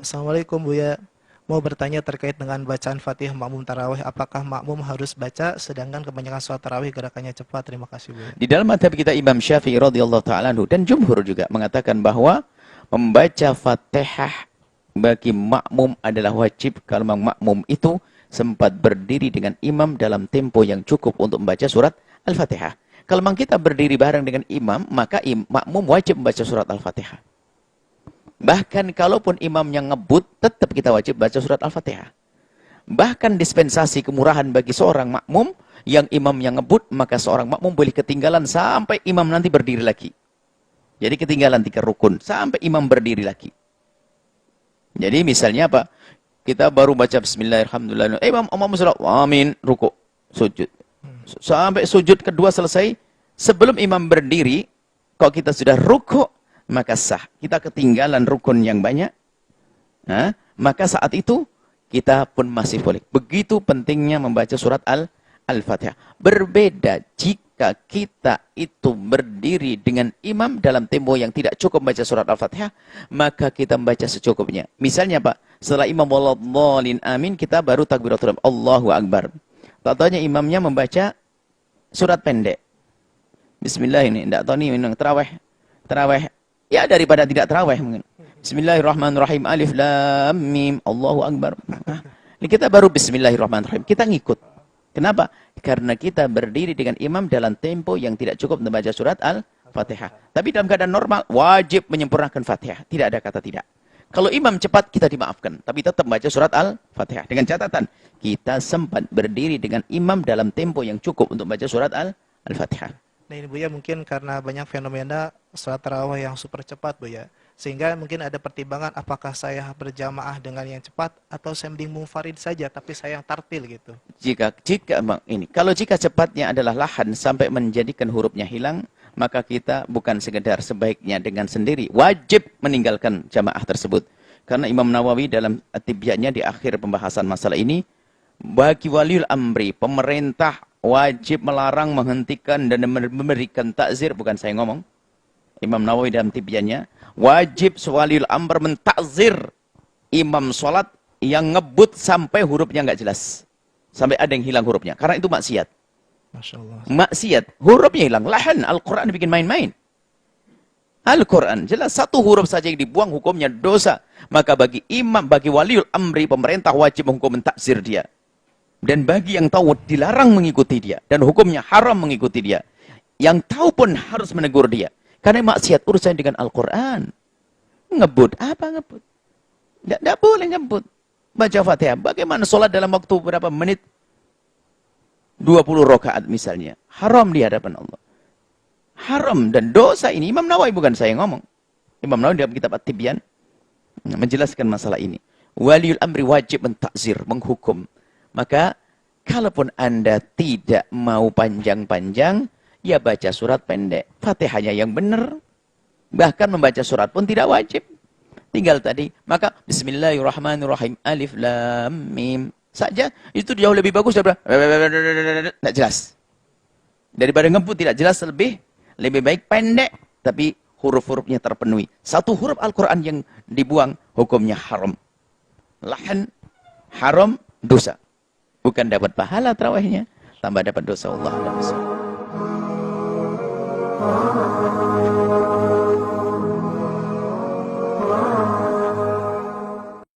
Assalamualaikum Buya. Mau bertanya terkait dengan bacaan Fatihah makmum tarawih. Apakah makmum harus baca sedangkan kebanyakan sholat tarawih gerakannya cepat? Terima kasih Buya. Di dalam madhab kita Imam Syafi'i radhiyallahu ta'ala anhu dan jumhur juga mengatakan bahwa membaca Fatihah bagi makmum adalah wajib kalau makmum itu sempat berdiri dengan imam dalam tempo yang cukup untuk membaca surat Al-Fatihah. Kalau memang kita berdiri bareng dengan imam, maka makmum wajib membaca surat Al-Fatihah. Bahkan kalaupun imam yang ngebut, tetap kita wajib baca surat Al-Fatihah. Bahkan dispensasi kemurahan bagi seorang makmum, yang imam yang ngebut, maka seorang makmum boleh ketinggalan sampai imam nanti berdiri lagi. Jadi ketinggalan 3 rukun, sampai imam berdiri lagi. Jadi misalnya apa? Kita baru baca Bismillahirrahmanirrahim. Imam sholat, amin, ruku, sujud. Sampai sujud kedua selesai, sebelum imam berdiri, kalau kita sudah ruku, maka sah. Kita ketinggalan rukun yang banyak. Nah, maka saat itu kita pun masih boleh. Begitu pentingnya membaca surat Al-Fatihah. Berbeda jika kita itu berdiri dengan imam dalam tempo yang tidak cukup membaca surat Al-Fatihah, maka kita membaca secukupnya. Misalnya Pak, setelah imam waladhdallin amin, kita baru takbiratul ihram, Allahu Akbar. Contohnya imamnya membaca surat pendek. Bismillah ini, tidak tahu nih terawih. Ya daripada tidak terawih mungkin. Bismillahirrahmanirrahim. Alif lam mim. Allahu Akbar. Nah, ini kita baru Bismillahirrahmanirrahim. Kita ngikut. Kenapa? Karena kita berdiri dengan imam dalam tempo yang tidak cukup membaca surat Al-Fatihah. Tapi dalam keadaan normal wajib menyempurnakan Fatihah. Tidak ada kata tidak. Kalau imam cepat kita dimaafkan, tapi tetap baca surat Al-Fatihah dengan catatan kita sempat berdiri dengan imam dalam tempo yang cukup untuk baca surat Al-Fatihah. Nah ini Buya mungkin karena banyak fenomena sholat tarawih yang super cepat Buya. Sehingga mungkin ada pertimbangan apakah saya berjamaah dengan yang cepat atau saya mending munfarid saja tapi saya yang tartil gitu. Kalau jika cepatnya adalah lahan sampai menjadikan hurufnya hilang, maka kita bukan sekedar sebaiknya dengan sendiri, wajib meninggalkan jamaah tersebut. Karena Imam Nawawi dalam At-Tibyahnya di akhir pembahasan masalah ini, bagi waliul amri, pemerintah wajib melarang, menghentikan dan memberikan takzir, bukan saya ngomong. Imam Nawawi dalam Tibyahnya, wajib waliul amr mentakzir imam sholat yang ngebut sampai hurufnya nggak jelas. Sampai ada yang hilang hurufnya. Karena itu maksiat. Masya Allah. Maksiat. Hurufnya hilang. Lahan. Al-Quran bikin main-main. Al-Quran. Jelas satu huruf saja yang dibuang hukumnya dosa. Maka bagi imam, bagi waliul amri, pemerintah wajib menghukum mentakzir dia. Dan bagi yang tahu dilarang mengikuti dia. Dan hukumnya haram mengikuti dia. Yang tahu pun harus menegur dia. Karena maksiat urusan dengan Al-Quran. Ngebut. Apa ngebut? Tidak boleh ngebut. Baca Fatihah. Bagaimana sholat dalam waktu berapa menit? 20 rakaat misalnya. Haram di hadapan Allah. Haram dan dosa ini. Imam Nawawi bukan saya yang ngomong. Imam Nawawi dalam kitab At-Tibyan menjelaskan masalah ini. Waliul amri wajib mentakzir, menghukum. Maka, kalaupun Anda tidak mau panjang-panjang, ya baca surat pendek. Fatihahnya yang benar. Bahkan membaca surat pun tidak wajib. Tinggal tadi. Maka, Bismillahirrahmanirrahim. Alif lam mim. Saja, itu jauh lebih bagus daripada tidak jelas. Daripada ngebut tidak jelas, lebih baik pendek. Tapi huruf-hurufnya terpenuhi. Satu huruf Al-Quran yang dibuang, hukumnya haram. Lahan, haram, dosa. Bukan dapat pahala terawihnya, tambah dapat dosa Allah.